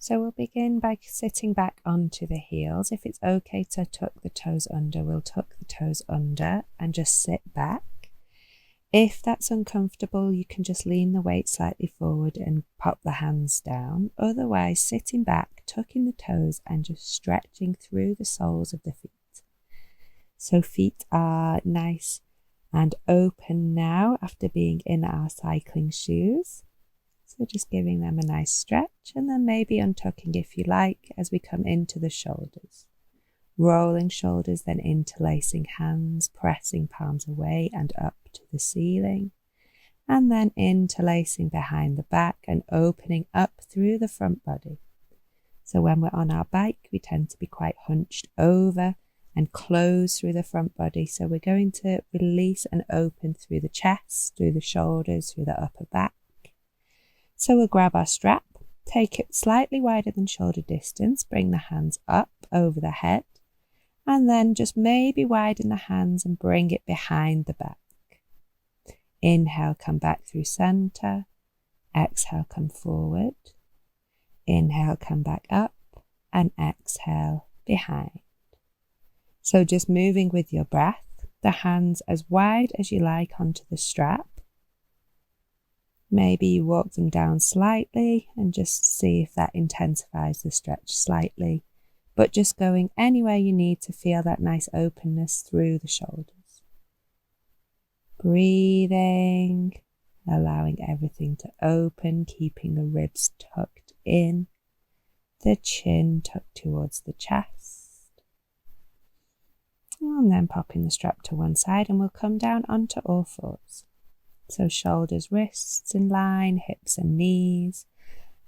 So we'll begin by sitting back onto the heels. If it's okay to tuck the toes under, we'll tuck the toes under and just sit back. If that's uncomfortable, you can just lean the weight slightly forward and pop the hands down. Otherwise, sitting back, tucking the toes and just stretching through the soles of the feet. So feet are nice and open now after being in our cycling shoes. So just giving them a nice stretch and then maybe untucking if you like as we come into the shoulders. Rolling shoulders, then interlacing hands, pressing palms away and up to the ceiling. And then interlacing behind the back and opening up through the front body. So when we're on our bike, we tend to be quite hunched over and close through the front body. So we're going to release and open through the chest, through the shoulders, through the upper back. So we'll grab our strap, take it slightly wider than shoulder distance, bring the hands up over the head, and then just maybe widen the hands and bring it behind the back. Inhale, come back through center. Exhale, come forward. Inhale, come back up, and exhale, behind. So just moving with your breath, the hands as wide as you like onto the strap. Maybe you walk them down slightly and just see if that intensifies the stretch slightly, but just going anywhere you need to feel that nice openness through the shoulders. Breathing, allowing everything to open, keeping the ribs tucked in, the chin tucked towards the chest. And then popping the strap to one side and we'll come down onto all fours. So shoulders, wrists in line, hips and knees,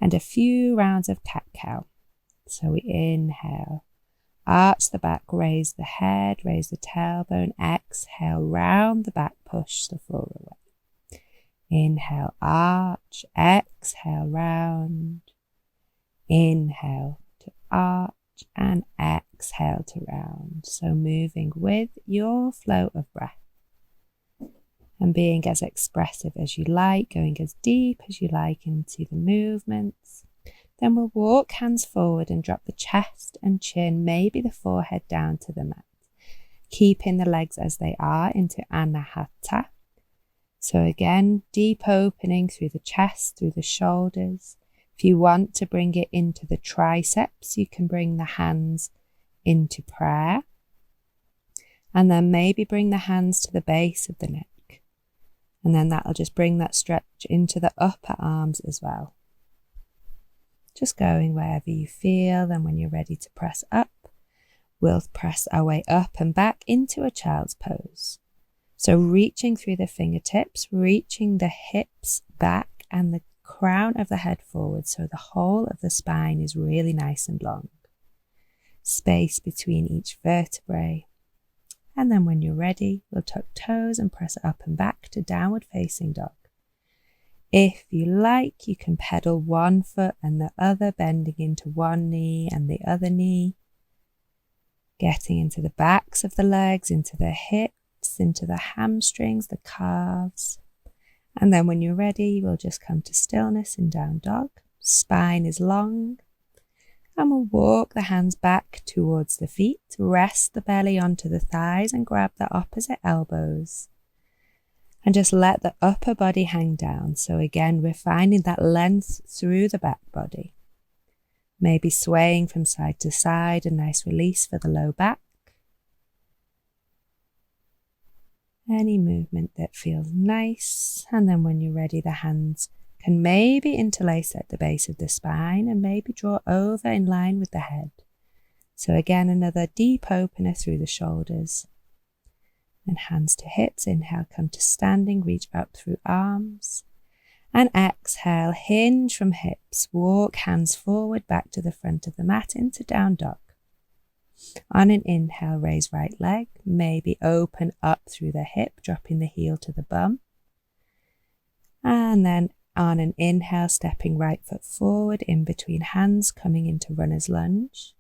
and a few rounds of cat-cow. So we inhale, arch the back, raise the head, raise the tailbone, exhale, round the back, push the floor away. Inhale, arch, exhale, round. Inhale to arch and exhale to round. So moving with your flow of breath. And being as expressive as you like, going as deep as you like into the movements. Then we'll walk hands forward and drop the chest and chin, maybe the forehead down to the mat. Keeping the legs as they are into Anahata. So again, deep opening through the chest, through the shoulders. If you want to bring it into the triceps, you can bring the hands into prayer. And then maybe bring the hands to the base of the neck. And then that'll just bring that stretch into the upper arms as well. Just going wherever you feel. Then when you're ready to press up, we'll press our way up and back into a child's pose. So reaching through the fingertips, reaching the hips back and the crown of the head forward. So the whole of the spine is really nice and long. Space between each vertebrae. And then when you're ready, we'll tuck toes and press up and back to downward facing dog. If you like, you can pedal one foot and the other, bending into one knee and the other knee. Getting into the backs of the legs, into the hips, into the hamstrings, the calves. And then when you're ready, we'll just come to stillness in down dog. Spine is long. And we'll walk the hands back towards the feet, rest the belly onto the thighs and grab the opposite elbows. And just let the upper body hang down. So again, we're finding that length through the back body. Maybe swaying from side to side, a nice release for the low back. Any movement that feels nice. And then when you're ready, the hands can maybe interlace at the base of the spine and maybe draw over in line with the head. So again, another deep opener through the shoulders. And hands to hips. Inhale, come to standing, reach up through arms. And exhale, hinge from hips. Walk hands forward back to the front of the mat into down dog. On an inhale, raise right leg. Maybe open up through the hip, dropping the heel to the bum. And then on an inhale, stepping right foot forward in between hands, coming into runner's lunge.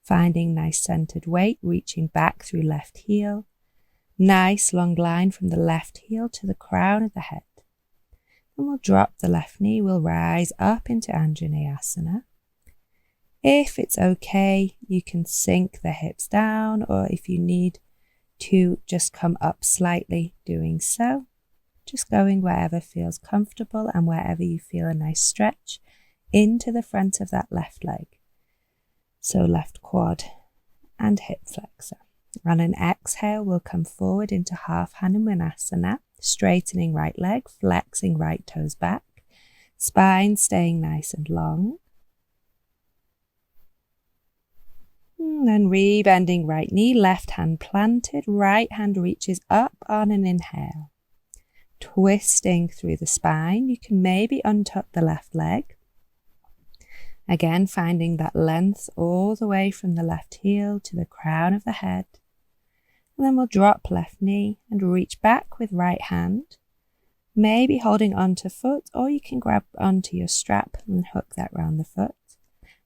Finding nice centered weight, reaching back through left heel. Nice long line from the left heel to the crown of the head. And we'll drop the left knee, we'll rise up into Anjaneyasana. If it's okay, you can sink the hips down, or if you need to just come up slightly, doing so. Just going wherever feels comfortable and wherever you feel a nice stretch into the front of that left leg. So left quad and hip flexor. On an exhale, we'll come forward into half Hanumanasana, straightening right leg, flexing right toes back, spine staying nice and long. And then rebending right knee, left hand planted, right hand reaches up on an inhale. Twisting through the spine, you can maybe untuck the left leg. Again, finding that length all the way from the left heel to the crown of the head. And then we'll drop left knee and reach back with right hand, maybe holding onto foot, or you can grab onto your strap and hook that round the foot.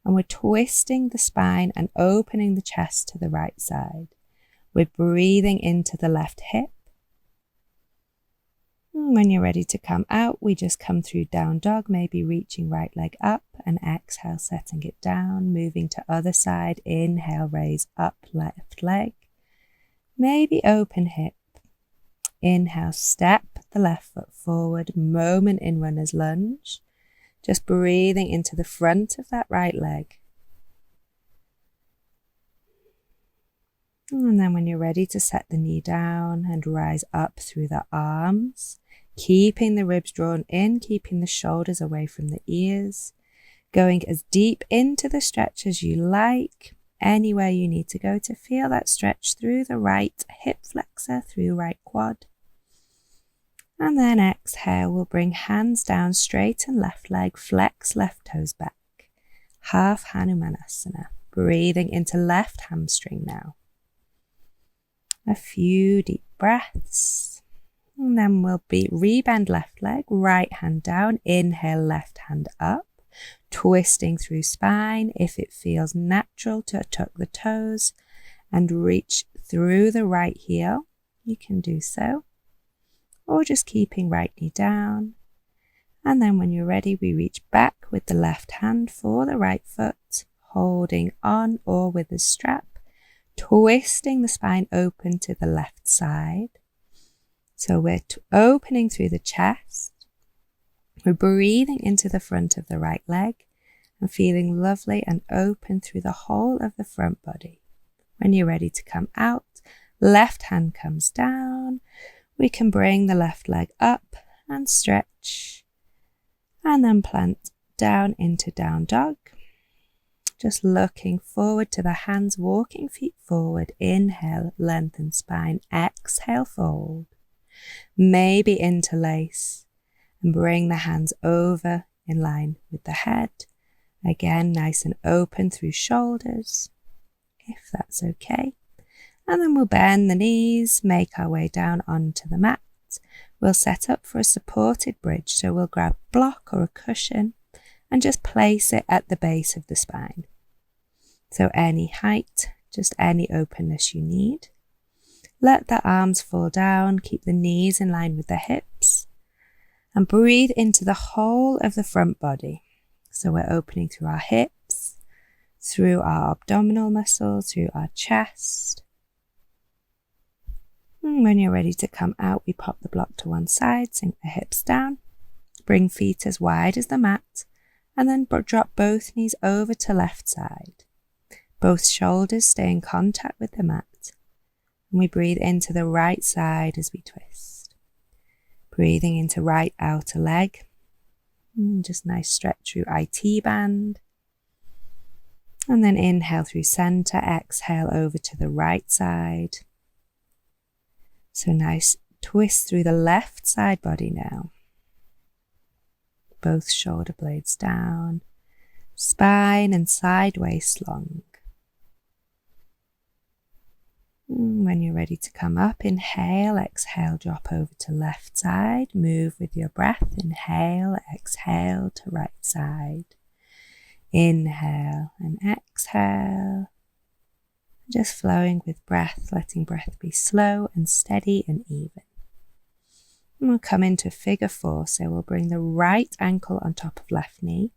And we're twisting the spine and opening the chest to the right side. We're breathing into the left hip. And when you're ready to come out, we just come through down dog, maybe reaching right leg up, and exhale, setting it down, moving to other side. Inhale, raise up left leg, maybe open hip. Inhale, step the left foot forward, moment in runner's lunge. Just breathing into the front of that right leg. And then when you're ready to set the knee down and rise up through the arms, keeping the ribs drawn in, keeping the shoulders away from the ears, going as deep into the stretch as you like, anywhere you need to go to feel that stretch through the right hip flexor, through right quad. And then exhale, we'll bring hands down, straighten left leg, flex left toes back. Half Hanumanasana, breathing into left hamstring now. A few deep breaths. And then we'll rebend left leg, right hand down, inhale, left hand up, twisting through spine. If it feels natural to tuck the toes and reach through the right heel, you can do so. Or just keeping right knee down. And then when you're ready, we reach back with the left hand for the right foot, holding on or with the strap, twisting the spine open to the left side. So we're opening through the chest. We're breathing into the front of the right leg and feeling lovely and open through the whole of the front body. When you're ready to come out, left hand comes down. We can bring the left leg up and stretch, and then plant down into down dog. Just looking forward to the hands, walking feet forward. Inhale, lengthen spine. Exhale, fold. Maybe interlace and bring the hands over in line with the head. Again, nice and open through shoulders, if that's okay. And then we'll bend the knees, make our way down onto the mat. We'll set up for a supported bridge. So we'll grab a block or a cushion and just place it at the base of the spine. So any height, just any openness you need. Let the arms fall down, keep the knees in line with the hips, and breathe into the whole of the front body. So we're opening through our hips, through our abdominal muscles, through our chest. And when you're ready to come out, we pop the block to one side, sink the hips down, bring feet as wide as the mat, and then drop both knees over to left side. Both shoulders stay in contact with the mat. And we breathe into the right side as we twist. Breathing into right outer leg. Just nice stretch through IT band. And then inhale through center, exhale over to the right side. So nice twist through the left side body now. Both shoulder blades down, spine and sideways long. When you're ready to come up, inhale, exhale, drop over to left side. Move with your breath. Inhale, exhale to right side. Inhale and exhale. Just flowing with breath, letting breath be slow and steady and even. And we'll come into figure 4. So we'll bring the right ankle on top of left knee,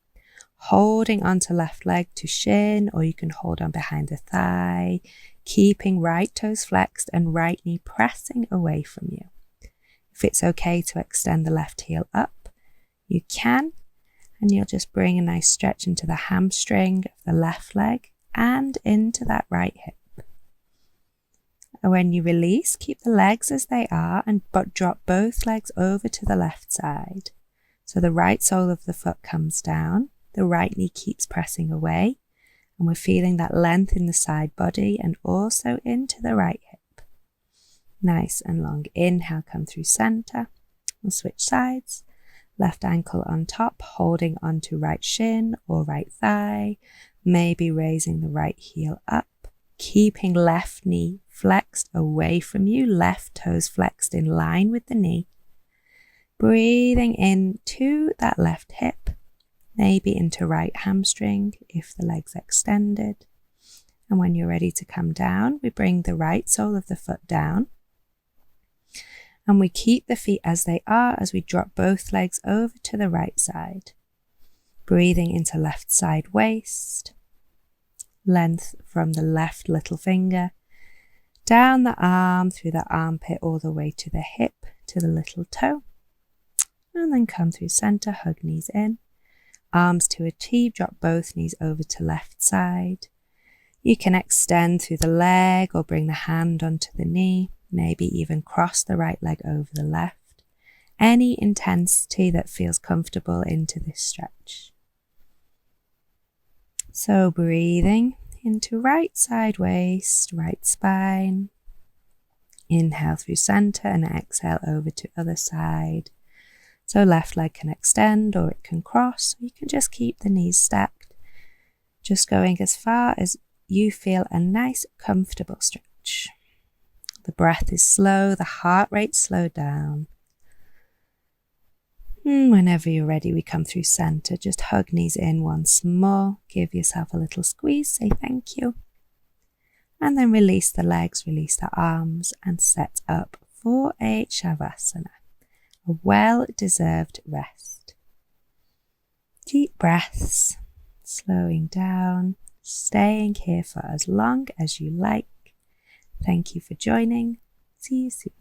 holding onto left leg to shin, or you can hold on behind the thigh, keeping right toes flexed and right knee pressing away from you. If it's okay to extend the left heel up, you can, and you'll just bring a nice stretch into the hamstring of the left leg and into that right hip. And when you release, keep the legs as they are but drop both legs over to the left side. So the right sole of the foot comes down, the right knee keeps pressing away, and we're feeling that length in the side body and also into the right hip. Nice and long inhale, come through center. We'll switch sides. Left ankle on top, holding onto right shin or right thigh, maybe raising the right heel up, keeping left knee flexed away from you, left toes flexed in line with the knee. Breathing into that left hip, maybe into right hamstring if the leg's extended. And when you're ready to come down, we bring the right sole of the foot down. And we keep the feet as they are as we drop both legs over to the right side. Breathing into left side waist, length from the left little finger, down the arm, through the armpit, all the way to the hip, to the little toe. And then come through center, hug knees in. Arms to a T, drop both knees over to left side. You can extend through the leg or bring the hand onto the knee. Maybe even cross the right leg over the left. Any intensity that feels comfortable into this stretch. So breathing into right side waist, right spine. Inhale through center and exhale over to other side. So left leg can extend or it can cross. You can just keep the knees stacked. Just going as far as you feel a nice, comfortable stretch. The breath is slow, the heart rate slowed down. Whenever you're ready, we come through center. Just hug knees in once more. Give yourself a little squeeze, say thank you. And then release the legs, release the arms, and set up for a Shavasana, a well-deserved rest. Deep breaths, slowing down, staying here for as long as you like. Thank you for joining. See you soon.